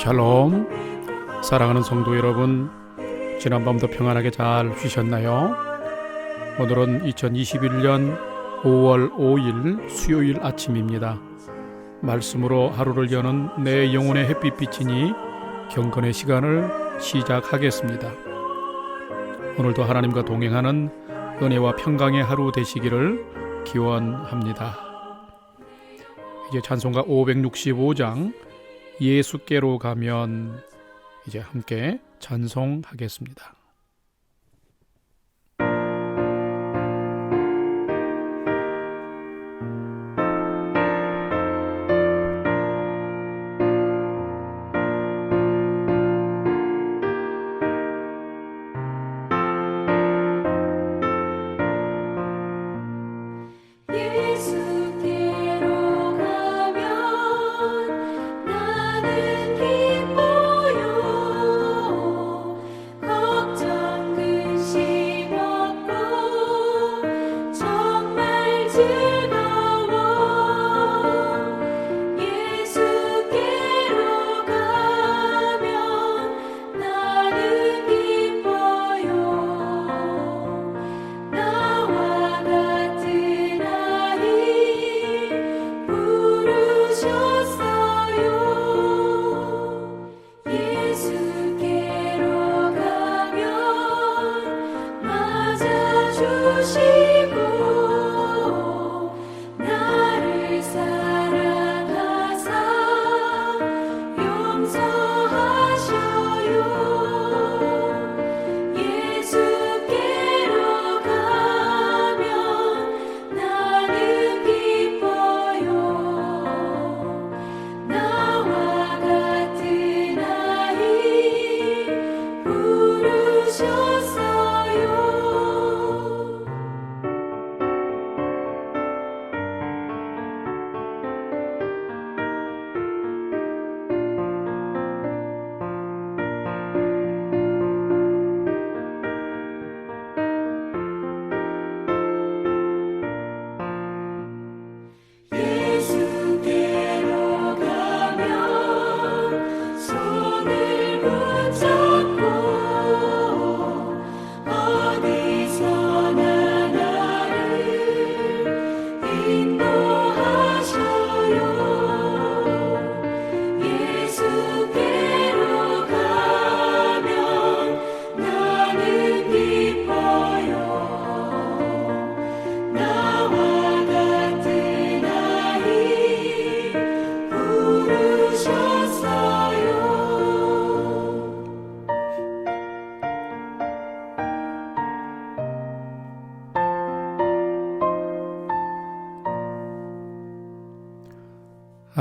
샬롬. 사랑하는 성도 여러분, 지난밤도 평안하게 잘 쉬셨나요? 오늘은 2021년 5월 5일 수요일 아침입니다. 말씀으로 하루를 여는 내 영혼의 햇빛비치니 경건의 시간을 시작하겠습니다. 오늘도 하나님과 동행하는 은혜와 평강의 하루 되시기를 기원합니다. 이제 찬송가 565장 예수께로 가면 이제 함께 찬송하겠습니다.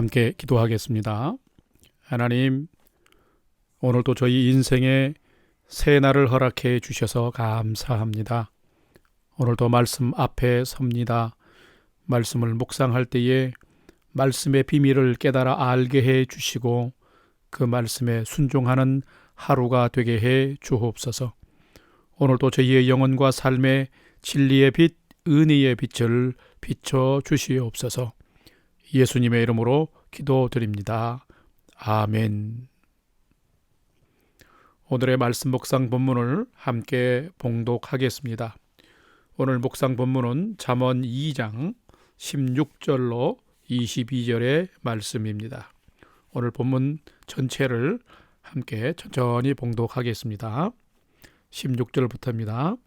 함께 기도하겠습니다. 하나님, 오늘도 저희 인생에 새 날을 허락해 주셔서 감사합니다. 오늘도 말씀 앞에 섭니다. 말씀을 묵상할 때에 말씀의 비밀을 깨달아 알게 해 주시고 그 말씀에 순종하는 하루가 되게 해 주옵소서. 오늘도 저희의 영혼과 삶의 진리의 빛, 은혜의 빛을 비춰 주시옵소서. 예수님의 이름으로 기도드립니다. 아멘. 오늘의 말씀 묵상 본문을 함께 봉독하겠습니다. 오늘 묵상 본문은 잠언 2장 16절로 22절의 말씀입니다. 오늘 본문 전체를 함께 천천히 봉독하겠습니다. 16절부터입니다.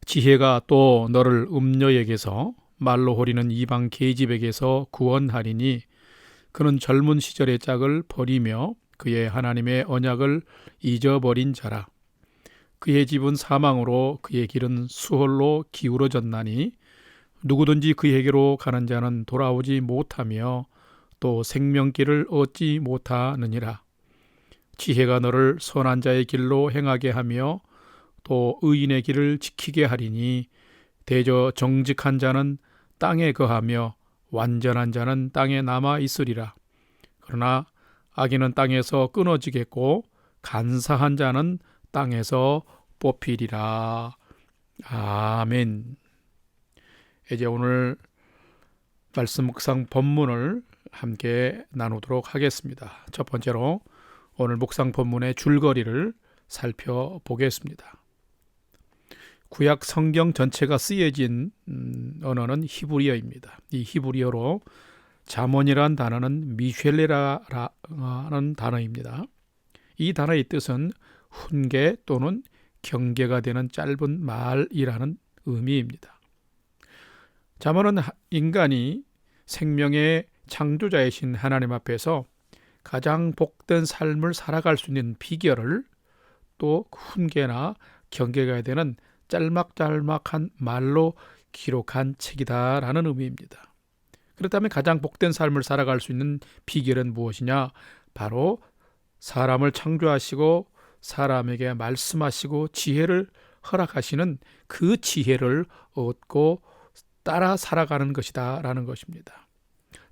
지혜가 또 너를 음녀에게서 말로 호리는 이방 계집에게서 구원하리니 그는 젊은 시절의 짝을 버리며 그의 하나님의 언약을 잊어버린 자라. 그의 집은 사망으로 그의 길은 수홀로 기울어졌나니 누구든지 그에게로 가는 자는 돌아오지 못하며 또 생명길을 얻지 못하느니라. 지혜가 너를 선한 자의 길로 행하게 하며 또 의인의 길을 지키게 하리니 대저 정직한 자는 땅에 거하며 완전한 자는 땅에 남아 있으리라. 그러나 악인은 땅에서 끊어지겠고 간사한 자는 땅에서 뽑히리라. 아멘. 이제 오늘 말씀 묵상 본문을 함께 나누도록 하겠습니다. 첫 번째로 오늘 묵상 본문의 줄거리를 살펴보겠습니다. 구약 성경 전체가 쓰여진 언어는 히브리어입니다. 이 히브리어로 잠언이란 단어는 미쉐레라라는 단어입니다. 이 단어의 뜻은 훈계 또는 경계가 되는 짧은 말이라는 의미입니다. 잠언은 인간이 생명의 창조자이신 하나님 앞에서 가장 복된 삶을 살아갈 수 있는 비결을 또 훈계나 경계가 되는 짤막짤막한 말로 기록한 책이다라는 의미입니다. 그렇다면 가장 복된 삶을 살아갈 수 있는 비결은 무엇이냐? 바로 사람을 창조하시고 사람에게 말씀하시고 지혜를 허락하시는 그 지혜를 얻고 따라 살아가는 것이다 라는 것입니다.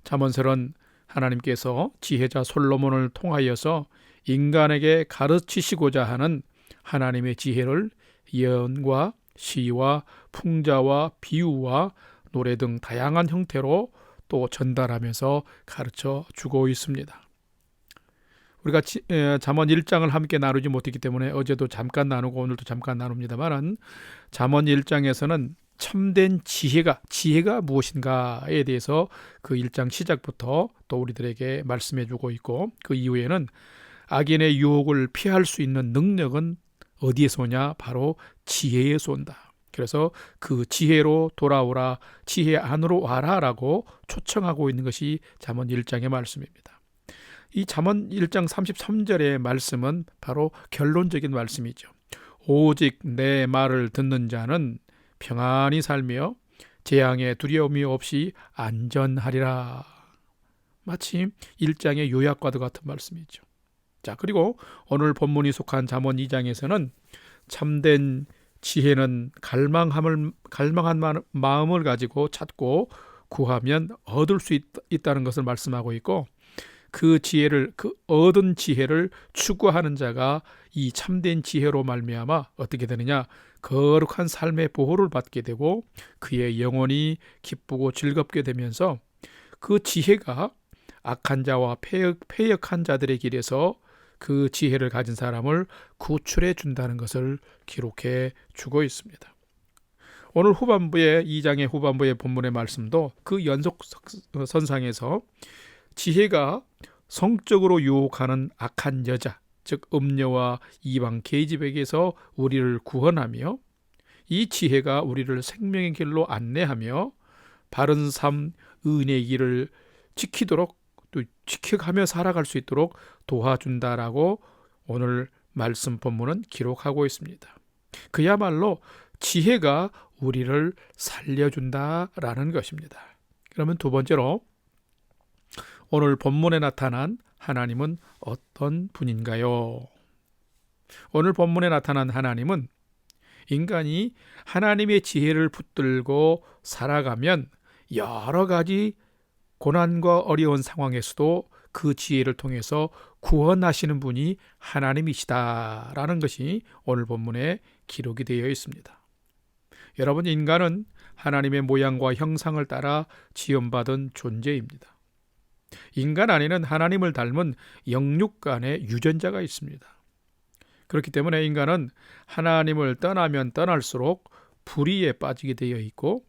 잠언서는 하나님께서 지혜자 솔로몬을 통하여서 인간에게 가르치시고자 하는 하나님의 지혜를 예언과 시와 풍자와 비유와 노래 등 다양한 형태로 또 전달하면서 가르쳐 주고 있습니다. 우리가 잠언 1장을 함께 나누지 못했기 때문에 어제도 잠깐 나누고 오늘도 잠깐 나눕니다만 잠언 1장에서는 참된 지혜가 무엇인가에 대해서 그 1장 시작부터 또 우리들에게 말씀해 주고 있고, 그 이후에는 악인의 유혹을 피할 수 있는 능력은 어디에서 오냐? 바로 지혜에서 온다. 그래서 그 지혜로 돌아오라, 지혜 안으로 와라 라고 초청하고 있는 것이 잠언 1장의 말씀입니다. 이 잠언 1장 33절의 말씀은 바로 결론적인 말씀이죠. 오직 내 말을 듣는 자는 평안히 살며 재앙에 두려움이 없이 안전하리라. 마치 1장의 요약과도 같은 말씀이죠. 자, 그리고 오늘 본문이 속한 잠언 2장에서는 참된 지혜는 갈망한 마음을 가지고 찾고 구하면 얻을 수 있다는 것을 말씀하고 있고, 그 얻은 지혜를 추구하는 자가 이 참된 지혜로 말미암아 어떻게 되느냐? 거룩한 삶의 보호를 받게 되고 그의 영혼이 기쁘고 즐겁게 되면서 그 지혜가 악한 자와 패역한 자들의 길에서 그 지혜를 가진 사람을 구출해 준다는 것을 기록해 주고 있습니다. 오늘 2장의 후반부의 본문의 말씀도 그 연속선상에서 지혜가 성적으로 유혹하는 악한 여자, 즉 음녀와 이방 계집에게서 우리를 구원하며 이 지혜가 우리를 생명의 길로 안내하며 바른 삶, 은혜의 길을 지키도록 또 지켜가며 살아갈 수 있도록 도와준다라고 오늘 말씀 본문은 기록하고 있습니다. 그야말로 지혜가 우리를 살려준다라는 것입니다. 그러면 두 번째로 오늘 본문에 나타난 하나님은 어떤 분인가요? 오늘 본문에 나타난 하나님은 인간이 하나님의 지혜를 붙들고 살아가면 여러 가지 고난과 어려운 상황에서도 그 지혜를 통해서 구원하시는 분이 하나님이시다라는 것이 오늘 본문에 기록이 되어 있습니다. 여러분, 인간은 하나님의 모양과 형상을 따라 지음받은 존재입니다. 인간 안에는 하나님을 닮은 영육간의 유전자가 있습니다. 그렇기 때문에 인간은 하나님을 떠나면 떠날수록 불의에 빠지게 되어 있고,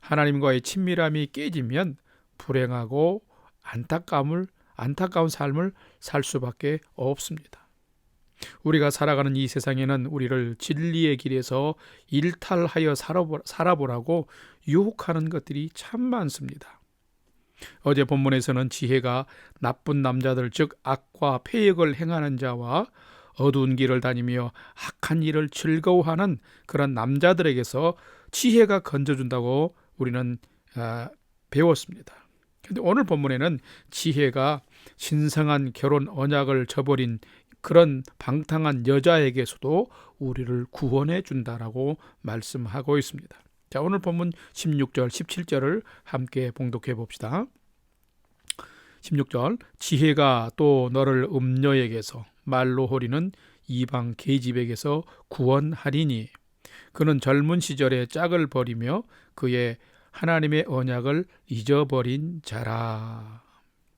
하나님과의 친밀함이 깨지면 불행하고 안타까운 삶을 살 수밖에 없습니다. 우리가 살아가는 이 세상에는 우리를 진리의 길에서 일탈하여 살아보라고 유혹하는 것들이 참 많습니다. 어제 본문에서는 지혜가 나쁜 남자들, 즉 악과 패역을 행하는 자와 어두운 길을 다니며 악한 일을 즐거워하는 그런 남자들에게서 지혜가 건져준다고 우리는 배웠습니다. 그런데 오늘 본문에는 지혜가 신성한 결혼 언약을 저버린 그런 방탕한 여자에게서도 우리를 구원해 준다라고 말씀하고 있습니다. 자, 오늘 본문 16절, 17절을 함께 봉독해 봅시다. 16절, 지혜가 또 너를 음녀에게서 말로 호리는 이방 계집에게서 구원하리니 그는 젊은 시절에 짝을 버리며 그의 하나님의 언약을 잊어버린 자라.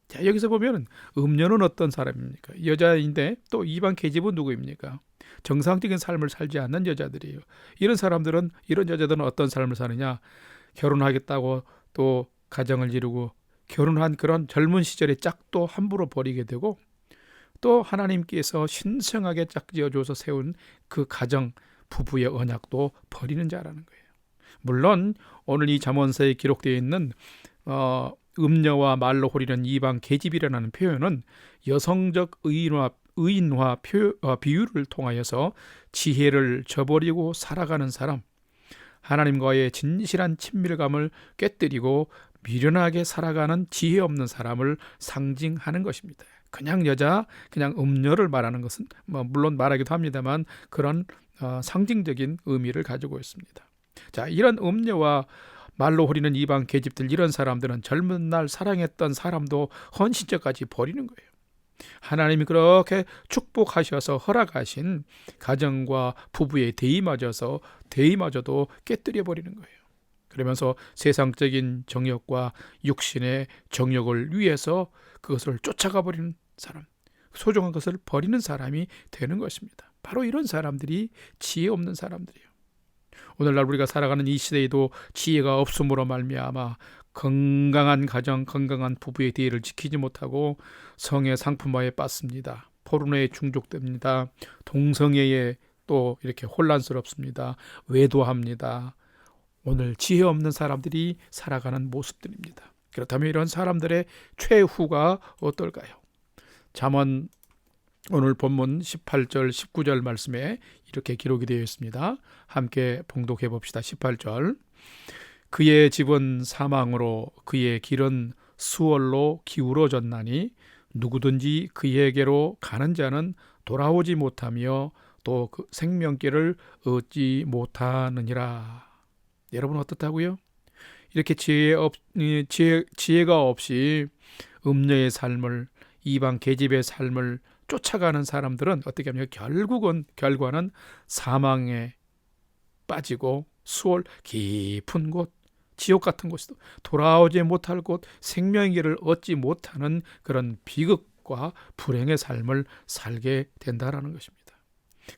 자, 여기서 보면 음녀는 어떤 사람입니까? 여자인데 또 이방 계집은 누구입니까? 정상적인 삶을 살지 않는 여자들이에요. 이런 여자들은 어떤 삶을 사느냐? 결혼하겠다고 또 가정을 이루고 결혼한 그런 젊은 시절의 짝도 함부로 버리게 되고 또 하나님께서 신성하게 짝지어줘서 세운 그 가정 부부의 언약도 버리는 자라는 거예요. 물론 오늘 이 잠언서에 기록되어 있는 음녀와 말로 호리는 이방 계집이라는 표현은 여성적 의인화 비유를 통하여서 지혜를 저버리고 살아가는 사람, 하나님과의 진실한 친밀감을 깨뜨리고 미련하게 살아가는 지혜 없는 사람을 상징하는 것입니다. 그냥 여자, 그냥 음녀를 말하는 것은 물론 말하기도 합니다만 그런 상징적인 의미를 가지고 있습니다. 자, 이런 음녀와 말로 호리는 이방 계집들, 이런 사람들은 젊은 날 사랑했던 사람도 헌신처까지 버리는 거예요. 하나님이 그렇게 축복하셔서 허락하신 가정과 부부의 대의마저도 깨뜨려 버리는 거예요. 그러면서 세상적인 정욕과 육신의 정욕을 위해서 그것을 쫓아가 버리는 사람, 소중한 것을 버리는 사람이 되는 것입니다. 바로 이런 사람들이 지혜 없는 사람들이에요. 오늘날 우리가 살아가는 이 시대에도 지혜가 없음으로 말미암아 건강한 가정, 건강한 부부의 대의를 지키지 못하고 성의 상품화에 빠집니다. 포르노에 중독됩니다. 동성애에 또 이렇게 혼란스럽습니다. 외도합니다. 오늘 지혜 없는 사람들이 살아가는 모습들입니다. 그렇다면 이런 사람들의 최후가 어떨까요? 잠언 오늘 본문 18절 19절 말씀에 이렇게 기록이 되어 있습니다. 함께 봉독해 봅시다. 18절. 그의 집은 사망으로 그의 길은 수월로 기울어졌나니 누구든지 그에게로 가는 자는 돌아오지 못하며 또 그 생명길을 얻지 못하느니라. 여러분 어떻다고요? 이렇게 지혜가 없이 음녀의 삶을, 이방 계집의 삶을 쫓아가는 사람들은 어떻게 하면 결과는 사망에 빠지고 수월 깊은 곳, 지옥 같은 곳에도 돌아오지 못할 곳, 생명의 길을 얻지 못하는 그런 비극과 불행의 삶을 살게 된다라는 것입니다.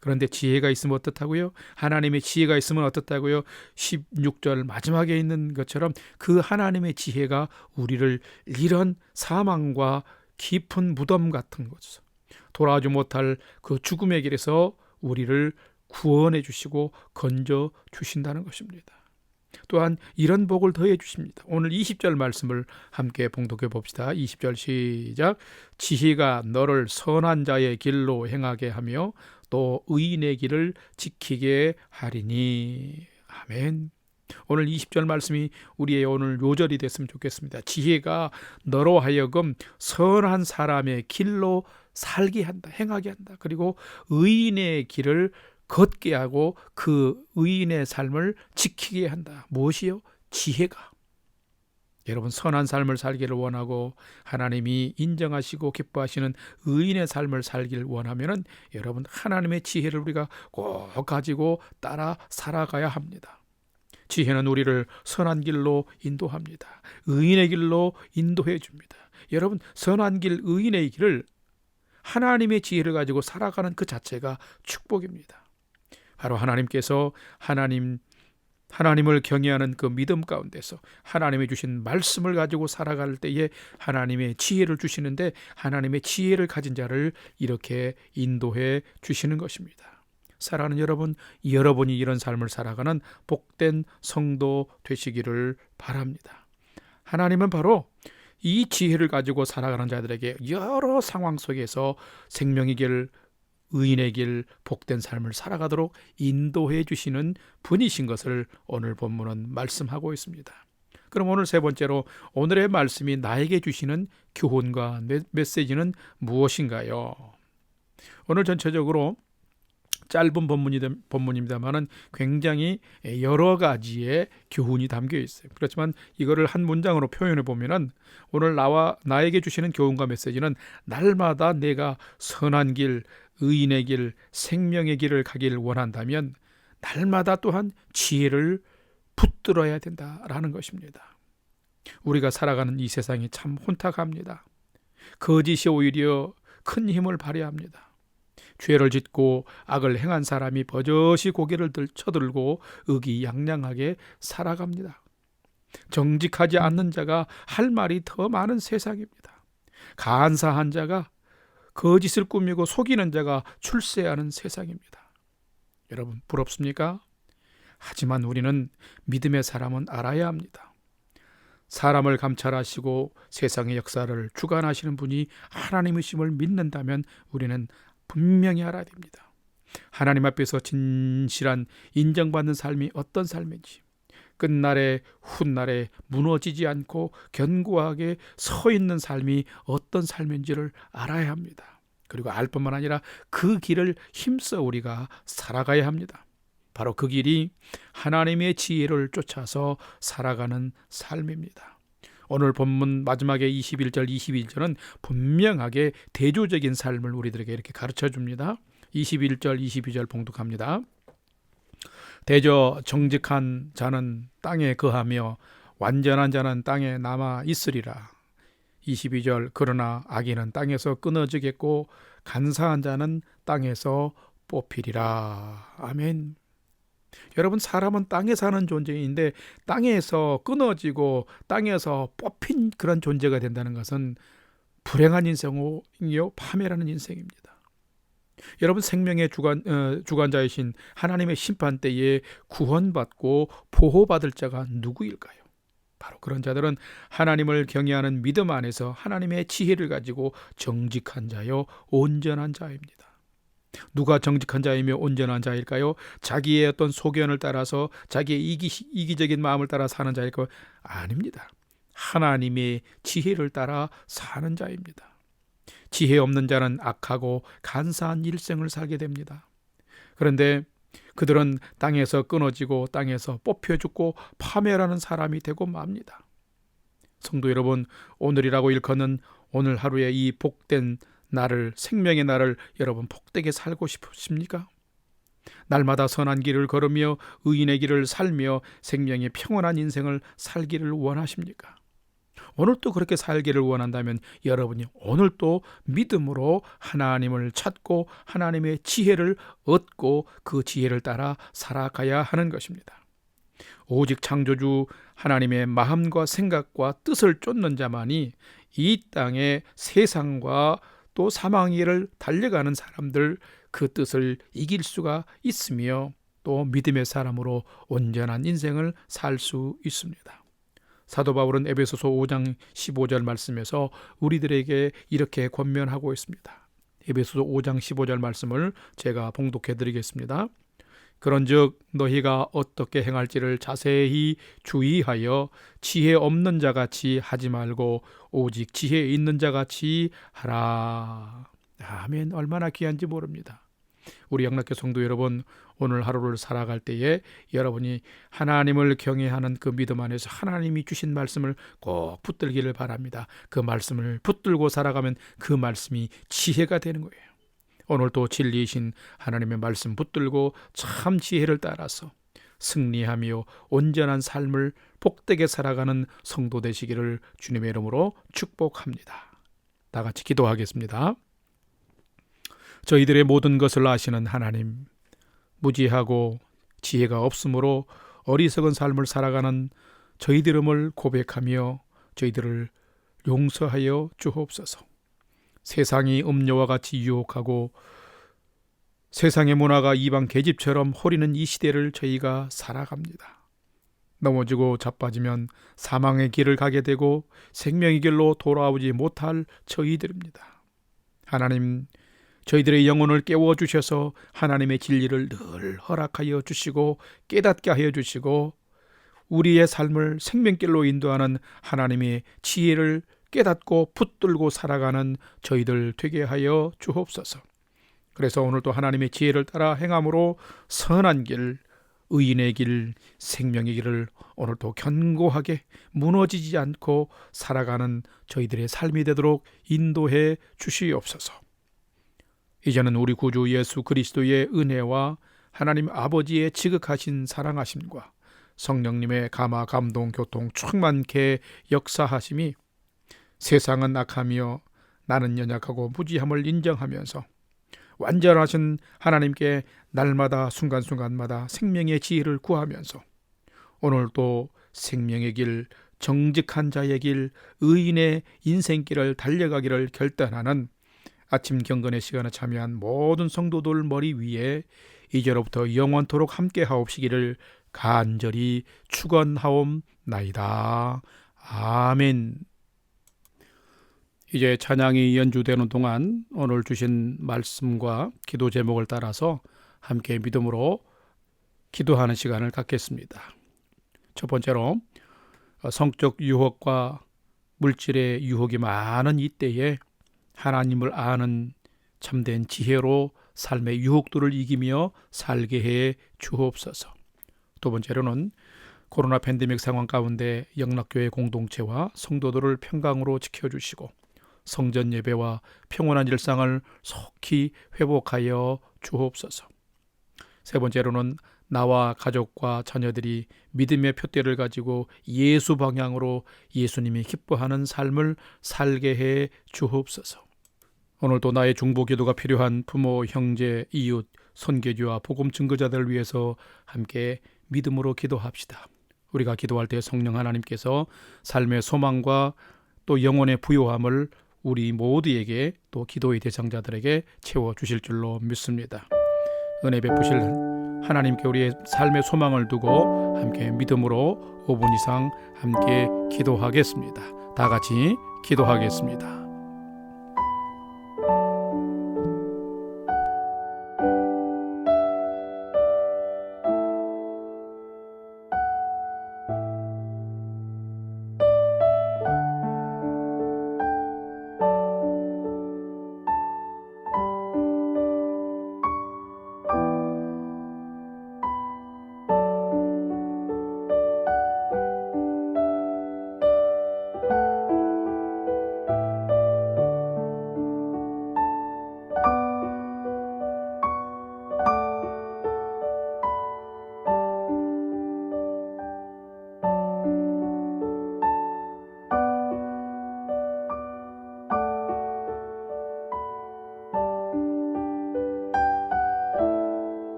그런데 지혜가 있으면 어떻다고요? 하나님의 지혜가 있으면 어떻다고요? 16절 마지막에 있는 것처럼 그 하나님의 지혜가 우리를 이런 사망과 깊은 무덤 같은 곳에서 돌아오지 못할 그 죽음의 길에서 우리를 구원해 주시고 건져 주신다는 것입니다. 또한 이런 복을 더해 주십니다. 오늘 20절 말씀을 함께 봉독해 봅시다. 20절 시작. 지혜가 너를 선한 자의 길로 행하게 하며 또 의인의 길을 지키게 하리니. 아멘. 오늘 20절 말씀이 우리의 오늘 요절이 됐으면 좋겠습니다. 지혜가 너로 하여금 선한 사람의 길로 살게 한다, 행하게 한다. 그리고 의인의 길을 걷게 하고 그 의인의 삶을 지키게 한다. 무엇이요? 지혜가. 여러분 선한 삶을 살기를 원하고 하나님이 인정하시고 기뻐하시는 의인의 삶을 살기를 원하면 여러분 하나님의 지혜를 우리가 꼭 가지고 따라 살아가야 합니다. 지혜는 우리를 선한 길로 인도합니다. 의인의 길로 인도해 줍니다. 여러분 선한 길, 의인의 길을 하나님의 지혜를 가지고 살아가는 그 자체가 축복입니다. 바로 하나님께서 하나님을 경외하는 그 믿음 가운데서 하나님이 주신 말씀을 가지고 살아갈 때에 하나님의 지혜를 주시는데 하나님의 지혜를 가진 자를 이렇게 인도해 주시는 것입니다. 사랑하는 여러분, 여러분이 이런 삶을 살아가는 복된 성도 되시기를 바랍니다. 하나님은 바로 이 지혜를 가지고 살아가는 자들에게 여러 상황 속에서 생명의 길, 의인의 길, 복된 삶을 살아가도록 인도해 주시는 분이신 것을 오늘 본문은 말씀하고 있습니다. 그럼 오늘 세 번째로 오늘의 말씀이 나에게 주시는 교훈과 메시지는 무엇인가요? 오늘 전체적으로 짧은 본문입니다만은 굉장히 여러 가지의 교훈이 담겨 있어요. 그렇지만 이거를 한 문장으로 표현해 보면은 오늘 나에게 주시는 교훈과 메시지는 날마다 내가 선한 길, 의인의 길, 생명의 길을 가길 원한다면 날마다 또한 지혜를 붙들어야 된다라는 것입니다. 우리가 살아가는 이 세상이 참 혼탁합니다. 거짓이 오히려 큰 힘을 발휘합니다. 죄를 짓고 악을 행한 사람이 버젓이 고개를 쳐들고 의기양양하게 살아갑니다. 정직하지 않는 자가 할 말이 더 많은 세상입니다. 간사한 자가 거짓을 꾸미고 속이는 자가 출세하는 세상입니다. 여러분, 부럽습니까? 하지만 우리는 믿음의 사람은 알아야 합니다. 사람을 감찰하시고 세상의 역사를 주관하시는 분이 하나님이심을 믿는다면 우리는 분명히 알아야 됩니다. 하나님 앞에서 진실한 인정받는 삶이 어떤 삶인지, 끝날에 훗날에 무너지지 않고 견고하게 서 있는 삶이 어떤 삶인지를 알아야 합니다. 그리고 알 뿐만 아니라 그 길을 힘써 우리가 살아가야 합니다. 바로 그 길이 하나님의 지혜를 쫓아서 살아가는 삶입니다. 오늘 본문 마지막에 21절, 22절은 분명하게 대조적인 삶을 우리들에게 이렇게 가르쳐 줍니다. 21절, 22절 봉독합니다. 대저 정직한 자는 땅에 거하며 완전한 자는 땅에 남아 있으리라. 22절, 그러나 악인은 땅에서 끊어지겠고 간사한 자는 땅에서 뽑히리라. 아멘. 여러분, 사람은 땅에 사는 존재인데 땅에서 끊어지고 땅에서 뽑힌 그런 존재가 된다는 것은 불행한 인생이요 파멸하는 인생입니다. 여러분, 생명의 주관자이신 하나님의 심판대에 구원받고 보호받을 자가 누구일까요? 바로 그런 자들은 하나님을 경외하는 믿음 안에서 하나님의 지혜를 가지고 정직한 자요 온전한 자입니다. 누가 정직한 자이며 온전한 자일까요? 자기의 어떤 소견을 따라서 자기의 이기적인 마음을 따라 사는 자일까요? 아닙니다. 하나님의 지혜를 따라 사는 자입니다. 지혜 없는 자는 악하고 간사한 일생을 살게 됩니다. 그런데 그들은 땅에서 끊어지고 땅에서 뽑혀 죽고 파멸하는 사람이 되고 맙니다. 성도 여러분, 오늘이라고 일컫는 오늘 하루의 이 복된 날을, 생명의 날을 여러분 복되게 살고 싶으십니까? 날마다 선한 길을 걸으며 의인의 길을 살며 생명의 평온한 인생을 살기를 원하십니까? 오늘 또 그렇게 살기를 원한다면 여러분이 오늘 또 믿음으로 하나님을 찾고 하나님의 지혜를 얻고 그 지혜를 따라 살아가야 하는 것입니다. 오직 창조주 하나님의 마음과 생각과 뜻을 쫓는 자만이 이 땅의 세상과 또 사망의 길을 달려가는 사람들, 그 뜻을 이길 수가 있으며 또 믿음의 사람으로 온전한 인생을 살 수 있습니다. 사도 바울은 에베소서 5장 15절 말씀에서 우리들에게 이렇게 권면하고 있습니다. 에베소서 5장 15절 말씀을 제가 봉독해 드리겠습니다. 그런즉 너희가 어떻게 행할지를 자세히 주의하여 지혜 없는 자같이 하지 말고 오직 지혜 있는 자같이 하라. 아멘. 얼마나 귀한지 모릅니다. 우리 영락교 성도 여러분, 오늘 하루를 살아갈 때에 여러분이 하나님을 경외하는 그 믿음 안에서 하나님이 주신 말씀을 꼭 붙들기를 바랍니다. 그 말씀을 붙들고 살아가면 그 말씀이 지혜가 되는 거예요. 오늘도 진리이신 하나님의 말씀 붙들고 참 지혜를 따라서 승리하며 온전한 삶을 복되게 살아가는 성도 되시기를 주님의 이름으로 축복합니다. 다 같이 기도하겠습니다. 저희들의 모든 것을 아시는 하나님, 무지하고 지혜가 없으므로 어리석은 삶을 살아가는 저희들 이름을 고백하며 저희들을 용서하여 주옵소서. 세상이 음료와 같이 유혹하고 세상의 문화가 이방 계집처럼 호리는 이 시대를 저희가 살아갑니다. 넘어지고 자빠지면 사망의 길을 가게 되고 생명의 길로 돌아오지 못할 저희들입니다. 하나님, 저희들의 영혼을 깨워주셔서 하나님의 진리를 늘 허락하여 주시고 깨닫게 하여 주시고 우리의 삶을 생명길로 인도하는 하나님의 지혜를 깨닫고 붙들고 살아가는 저희들 되게 하여 주옵소서. 그래서 오늘도 하나님의 지혜를 따라 행함으로 선한 길, 의인의 길, 생명의 길을 오늘도 견고하게 무너지지 않고 살아가는 저희들의 삶이 되도록 인도해 주시옵소서. 이제는 우리 구주 예수 그리스도의 은혜와 하나님 아버지의 지극하신 사랑하심과 성령님의 감화 감동 교통 충만케 역사하심이 세상은 악하며 나는 연약하고 무지함을 인정하면서 완전하신 하나님께 날마다 순간순간마다 생명의 지혜를 구하면서 오늘도 생명의 길, 정직한 자의 길, 의인의 인생길을 달려가기를 결단하는 아침 경건의 시간에 참여한 모든 성도들 머리 위에 이제로부터 영원토록 함께 하옵시기를 간절히 축원하옵나이다. 아멘. 이제 찬양이 연주되는 동안 오늘 주신 말씀과 기도 제목을 따라서 함께 믿음으로 기도하는 시간을 갖겠습니다. 첫 번째로 성적 유혹과 물질의 유혹이 많은 이때에 하나님을 아는 참된 지혜로 삶의 유혹들을 이기며 살게 해 주옵소서. 두 번째로는 코로나 팬데믹 상황 가운데 영락교회 공동체와 성도들을 평강으로 지켜주시고 성전 예배와 평온한 일상을 속히 회복하여 주옵소서. 세 번째로는 나와 가족과 자녀들이 믿음의 푯대를 가지고 예수 방향으로 예수님이 기뻐하는 삶을 살게 해 주옵소서. 오늘도 나의 중보 기도가 필요한 부모, 형제, 이웃, 선교주와 복음 증거자들을 위해서 함께 믿음으로 기도합시다. 우리가 기도할 때 성령 하나님께서 삶의 소망과 또 영혼의 부요함을 우리 모두에게 또 기도의 대상자들에게 채워주실 줄로 믿습니다. 은혜 베푸실 하나님께 우리의 삶의 소망을 두고 함께 믿음으로 5분 이상 함께 기도하겠습니다. 다 같이 기도하겠습니다.